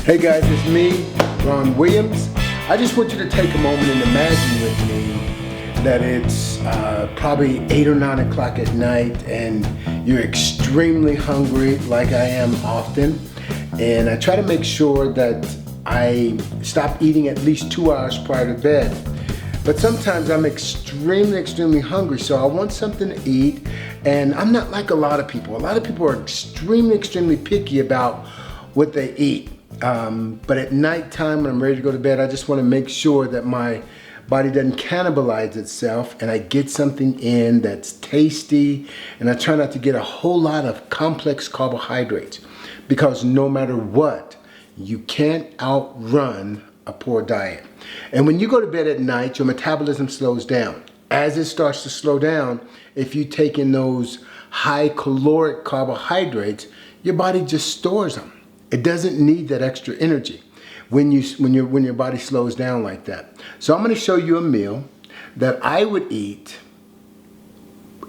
Hey guys, it's me, Ron Williams. I just want you to take a moment and imagine with me that it's probably 8 or 9 o'clock at night and you're extremely hungry like I am often. And I try to make sure that I stop eating at least 2 hours prior to bed. But sometimes I'm extremely hungry, so I want something to eat. And I'm not like a lot of people. A lot of people are extremely picky about what they eat. But at nighttime when I'm ready to go to bed, I just want to make sure that my body doesn't cannibalize itself and I get something in that's tasty, and I try not to get a whole lot of complex carbohydrates, because no matter what, you can't outrun a poor diet. And when you go to bed at night, your metabolism slows down. As it starts to slow down, if you take in those high caloric carbohydrates, your body just stores them. It doesn't need that extra energy when your body slows down like that. So I'm going to show you a meal that I would eat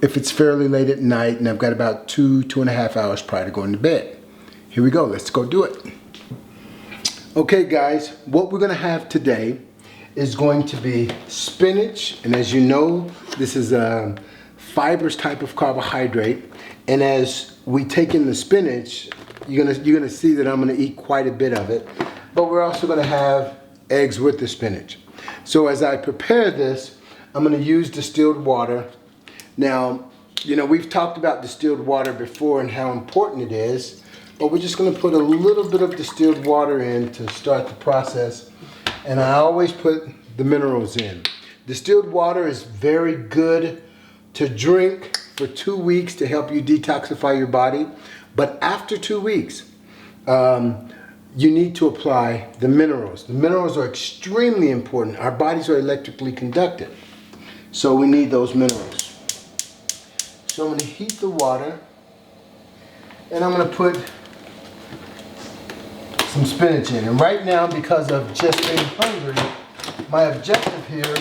if it's fairly late at night and I've got about 2.5 hours prior to going to bed. Here we go. Let's go do it. Okay guys, what we're going to have today is going to be spinach, and as you know, this is a fibrous type of carbohydrate, and as we take in the spinach, you're gonna see that I'm gonna eat quite a bit of it, but we're also gonna have eggs with the spinach. So as I prepare this, I'm gonna use distilled water. Now, you know, we've talked about distilled water before and how important it is, but we're just gonna put a little bit of distilled water in to start the process, and I always put the minerals in. Distilled water is very good to drink for 2 weeks to help you detoxify your body. But after 2 weeks, you need to apply the minerals. The minerals are extremely important. Our bodies are electrically conducted, so we need those minerals. So I'm going to heat the water, and I'm going to put some spinach in. And right now, because of just being hungry, my objective here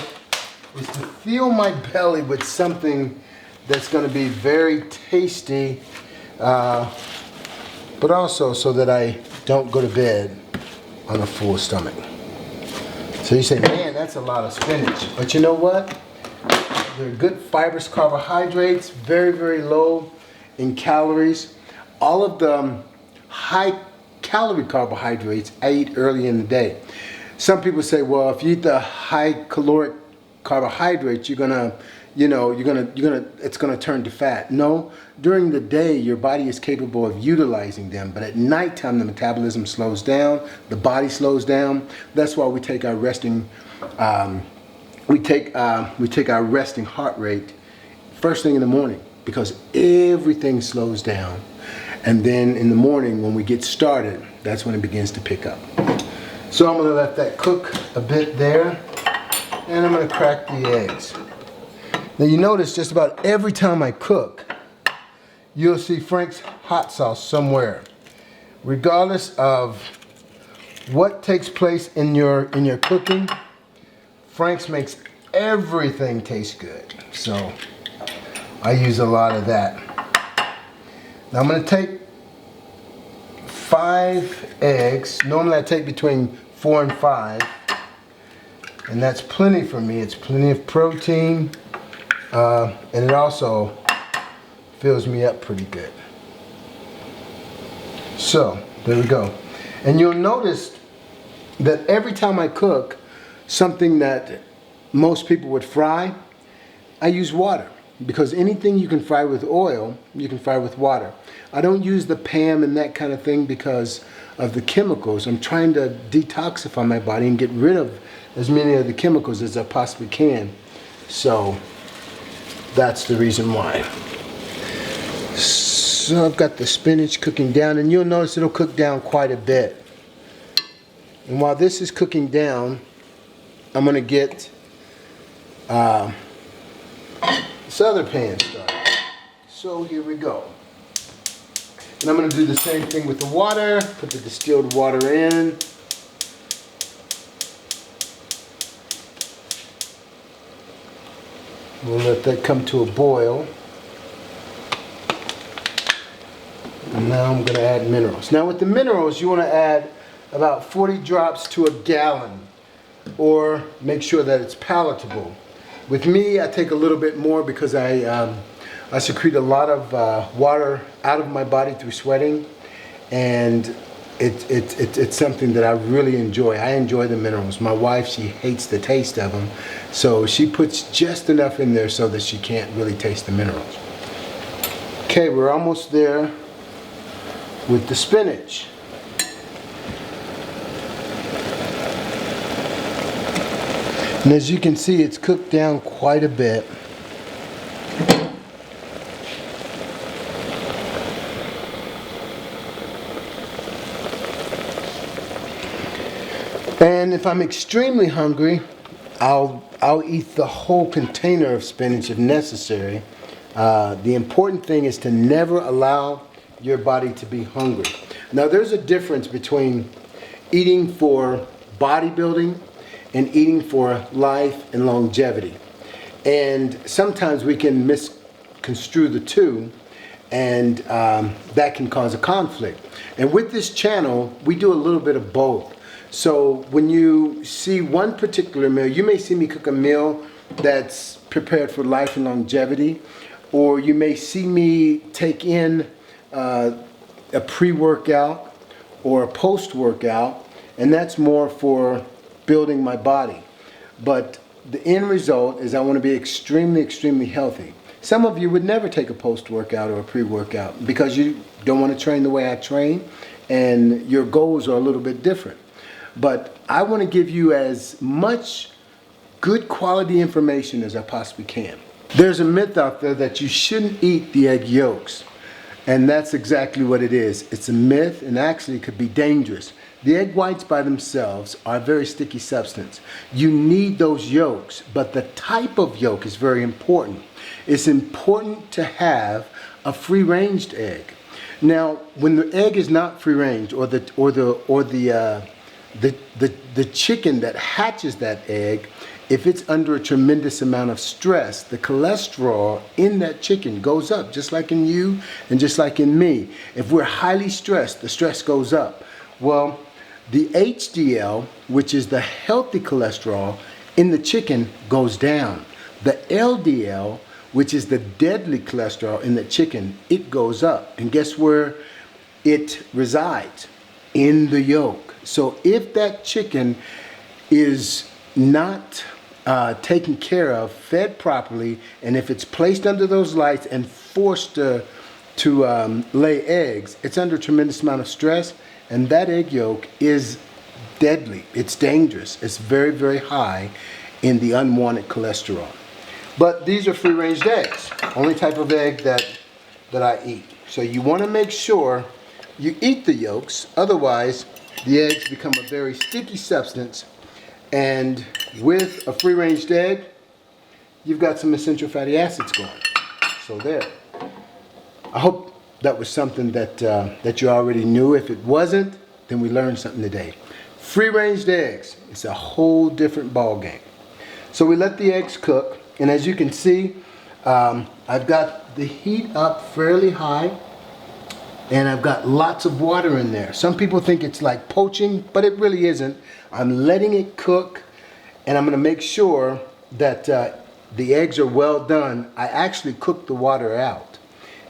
is to fill my belly with something that's going to be very tasty, but also so that I don't go to bed on a full stomach. So you say, man, that's a lot of spinach. But you know what? They're good fibrous carbohydrates, very low in calories. All of the high calorie carbohydrates I eat early in the day. Some people say, well, if you eat the high caloric carbohydrates, it's gonna turn to fat. No, during the day, your body is capable of utilizing them, but at nighttime, the metabolism slows down, the body slows down. That's why we take our resting, we take our resting heart rate first thing in the morning, because everything slows down. And then in the morning, when we get started, that's when it begins to pick up. So I'm gonna let that cook a bit there, and I'm gonna crack the eggs. Now you notice just about every time I cook, you'll see Frank's hot sauce somewhere. Regardless of what takes place in your cooking, Frank's makes everything taste good. So I use a lot of that. Now I'm gonna take 5 eggs. Normally I take between 4 and 5. And that's plenty for me. It's plenty of protein. And it also fills me up pretty good. So, there we go. And you'll notice that every time I cook something that most people would fry, I use water. Because anything you can fry with oil, you can fry with water. I don't use the Pam and that kind of thing because of the chemicals. I'm trying to detoxify my body and get rid of as many of the chemicals as I possibly can. So that's the reason why. So I've got the spinach cooking down, and you'll notice it'll cook down quite a bit. And while this is cooking down, I'm going to get this other pan started. So here we go. And I'm going to do the same thing with the water. Put the distilled water in. We'll let that come to a boil. And now I'm going to add minerals. Now with the minerals, you want to add about 40 drops to a gallon, or make sure that it's palatable. With me, I take a little bit more because I secrete a lot of water out of my body through sweating, and it's something that I really enjoy. I enjoy the minerals. My wife, she hates the taste of them, so she puts just enough in there so that she can't really taste the minerals. Okay, we're almost there with the spinach. And as you can see, it's cooked down quite a bit. And if I'm extremely hungry, I'll eat the whole container of spinach if necessary. The important thing is to never allow your body to be hungry. Now, there's a difference between eating for bodybuilding and eating for life and longevity. And sometimes we can misconstrue the two, and that can cause a conflict. And with this channel, we do a little bit of both. So when you see one particular meal, you may see me cook a meal that's prepared for life and longevity, or you may see me take in a pre-workout or a post-workout, and that's more for building my body. But the end result is I want to be extremely, extremely healthy. Some of you would never take a post-workout or a pre-workout because you don't want to train the way I train, and your goals are a little bit different. But I want to give you as much good quality information as I possibly can. There's a myth out there that you shouldn't eat the egg yolks, and that's exactly what it is. It's a myth, and actually it could be dangerous. The egg whites by themselves are a very sticky substance. You need those yolks, but the type of yolk is very important. It's important to have a free-range egg. Now, when the egg is not free-range, or the chicken that hatches that egg, if it's under a tremendous amount of stress, the cholesterol in that chicken goes up, just like in you and just like in me. If we're highly stressed, the stress goes up. Well, the HDL, which is the healthy cholesterol in the chicken, goes down. The LDL, which is the deadly cholesterol in the chicken, it goes up. And guess where it resides? In the yolk. So if that chicken is not taken care of, fed properly, and if it's placed under those lights and forced to lay eggs, it's under a tremendous amount of stress, and that egg yolk is deadly. It's dangerous. It's very, very high in the unwanted cholesterol. But these are free-range eggs, only type of egg that I eat. So you want to make sure you eat the yolks, otherwise the eggs become a very sticky substance, and with a free-range egg, you've got some essential fatty acids going. So there. I hope that was something that you already knew. If it wasn't, then we learned something today. Free-range eggs, it's a whole different ball game. So we let the eggs cook, and as you can see, I've got the heat up fairly high, and I've got lots of water in there. Some people think it's like poaching, but it really isn't. I'm letting it cook, and I'm gonna make sure that the eggs are well done. I actually cook the water out.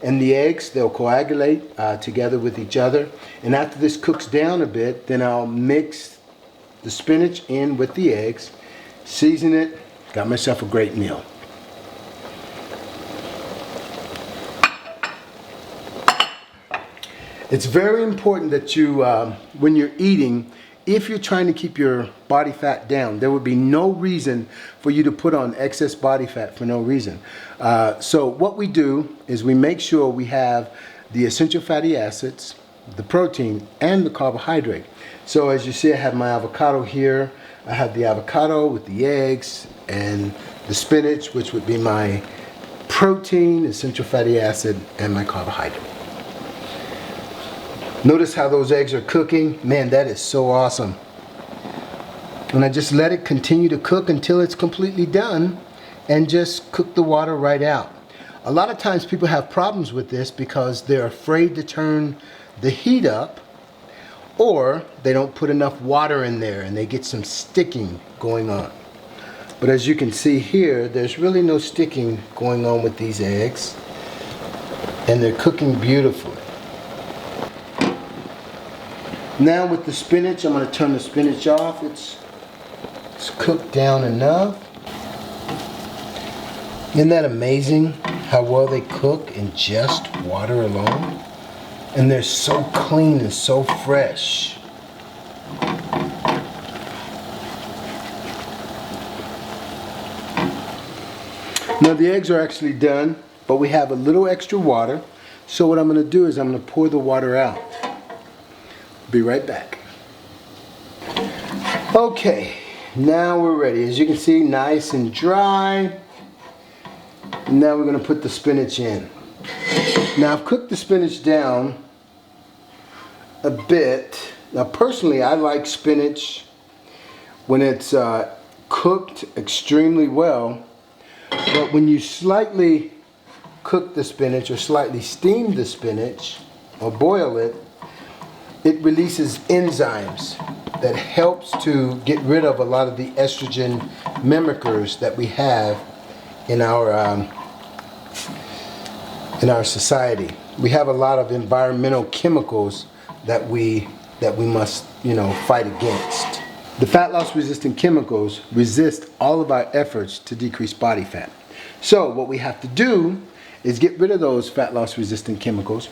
And the eggs, they'll coagulate together with each other. And after this cooks down a bit, then I'll mix the spinach in with the eggs, season it, got myself a great meal. It's very important that you, when you're eating, if you're trying to keep your body fat down, there would be no reason for you to put on excess body fat for no reason. So what we do is we make sure we have the essential fatty acids, the protein, and the carbohydrate. So as you see, I have my avocado here. I have the avocado with the eggs and the spinach, which would be my protein, essential fatty acid, and my carbohydrate. Notice how those eggs are cooking. Man, that is so awesome. And I just let it continue to cook until it's completely done, and just cook the water right out. A lot of times people have problems with this because they're afraid to turn the heat up, or they don't put enough water in there and they get some sticking going on. But as you can see here, there's really no sticking going on with these eggs, and they're cooking beautifully. Now with the spinach, I'm going to turn the spinach off. It's cooked down enough. Isn't that amazing how well they cook in just water alone? And they're so clean and so fresh. Now the eggs are actually done, but we have a little extra water. So what I'm going to do is I'm going to pour the water out. Be right back. Okay, now we're ready. As you can see, nice and dry. Now we're going to put the spinach in. Now I've cooked the spinach down a bit. Now personally, I like spinach when it's cooked extremely well. But when you slightly cook the spinach or slightly steam the spinach or boil it, it releases enzymes that helps to get rid of a lot of the estrogen mimickers that we have in our society. We have a lot of environmental chemicals that we must, fight against. The fat loss resistant chemicals resist all of our efforts to decrease body fat. So what we have to do is get rid of those fat loss resistant chemicals,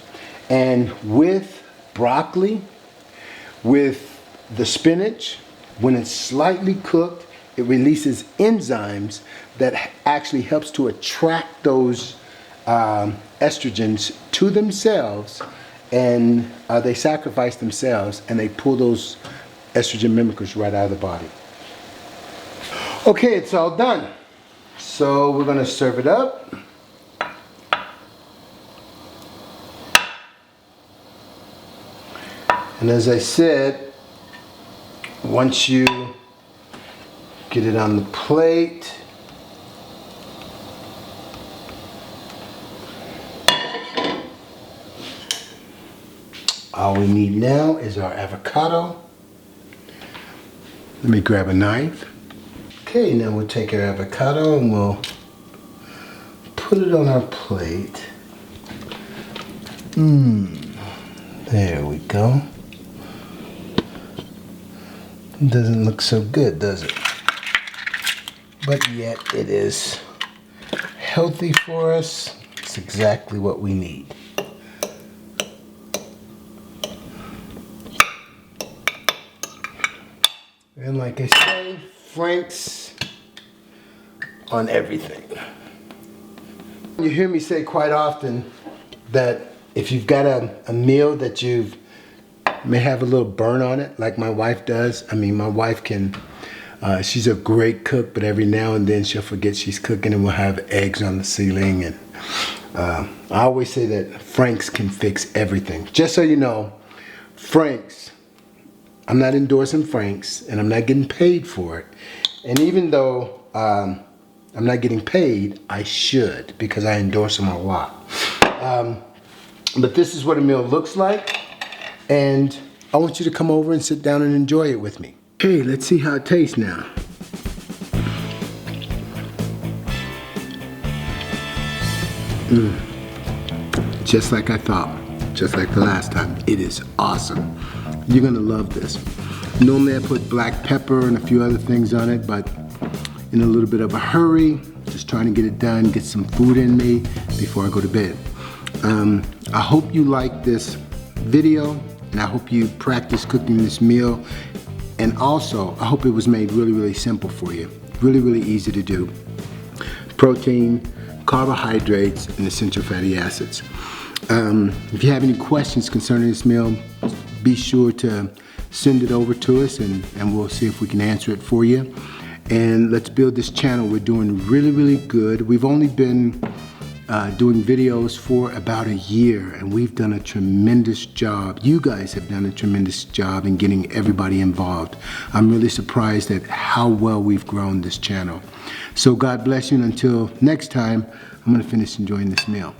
and with broccoli, with the spinach, when it's slightly cooked, it releases enzymes that actually helps to attract those estrogens to themselves, and they sacrifice themselves and they pull those estrogen mimickers right out of the body. Okay, it's all done. So we're going to serve it up. And as I said, once you get it on the plate, all we need now is our avocado. Let me grab a knife. Okay, now we'll take our avocado and we'll put it on our plate. There we go. Doesn't look so good, does it? But yet it is healthy for us. It's exactly what we need. And like I say, Frank's on everything. You hear me say quite often that if you've got a meal that you may have a little burn on it, like my wife does. I mean, my wife can, she's a great cook, but every now and then she'll forget she's cooking and we'll have eggs on the ceiling. And I always say that Frank's can fix everything. Just so you know, Frank's, I'm not endorsing Frank's and I'm not getting paid for it. And even though I'm not getting paid, I should, because I endorse them a lot. But this is what a meal looks like, and I want you to come over and sit down and enjoy it with me. Okay, let's see how it tastes now. Just like I thought, just like the last time. It is awesome. You're gonna love this. Normally I put black pepper and a few other things on it, but in a little bit of a hurry, just trying to get it done, get some food in me before I go to bed. I hope you like this video, and I hope you practice cooking this meal. And also, I hope it was made really, really simple for you. Really, really easy to do. Protein, carbohydrates, and essential fatty acids. If you have any questions concerning this meal, be sure to send it over to us, and we'll see if we can answer it for you. And let's build this channel. We're doing really, really good. We've only been doing videos for about a year, and we've done a tremendous job. You guys have done a tremendous job in getting everybody involved. I'm really surprised at how well we've grown this channel. So God bless you, and until next time, I'm gonna finish enjoying this meal.